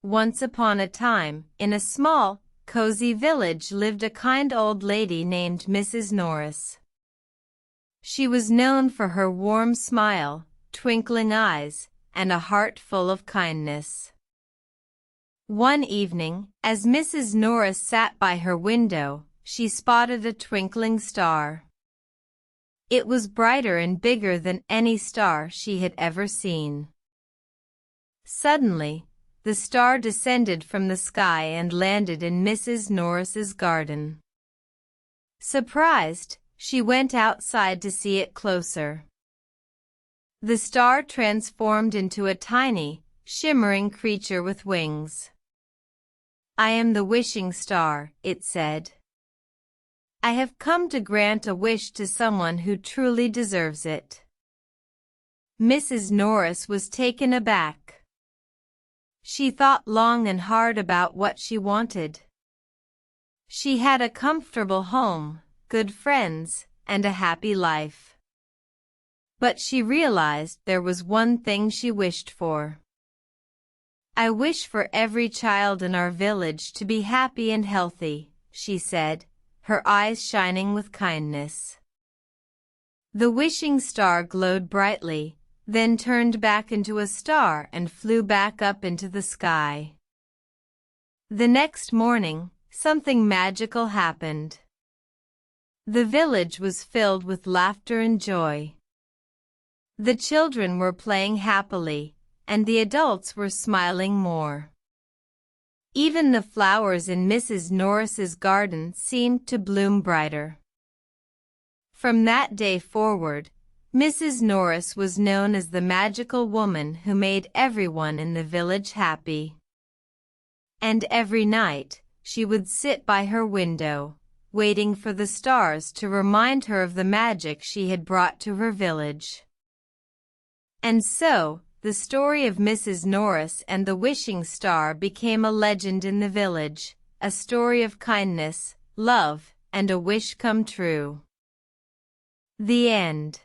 Once upon a time, in a small, cozy village lived a kind old lady named Mrs. Norris. She was known for her warm smile, twinkling eyes, and a heart full of kindness. One evening, as Mrs. Norris sat by her window, she spotted a twinkling star. It was brighter and bigger than any star she had ever seen. Suddenly, the star descended from the sky and landed in Mrs. Norris's garden. Surprised, she went outside to see it closer. The star transformed into a tiny, shimmering creature with wings. "I am the wishing star," it said. "I have come to grant a wish to someone who truly deserves it." Mrs. Norris was taken aback. She thought long and hard about what she wanted. She had a comfortable home, good friends, and a happy life. But she realized there was one thing she wished for. "I wish for every child in our village to be happy and healthy," she said, her eyes shining with kindness. The wishing star glowed brightly, then turned back into a star and flew back up into the sky. The next morning, something magical happened. The village was filled with laughter and joy. The children were playing happily, and the adults were smiling more. Even the flowers in Mrs. Norris's garden seemed to bloom brighter. From that day forward, Mrs. Norris was known as the magical woman who made everyone in the village happy. And every night, she would sit by her window, waiting for the stars to remind her of the magic she had brought to her village. And so, the story of Mrs. Norris and the wishing star became a legend in the village, a story of kindness, love, and a wish come true. The end.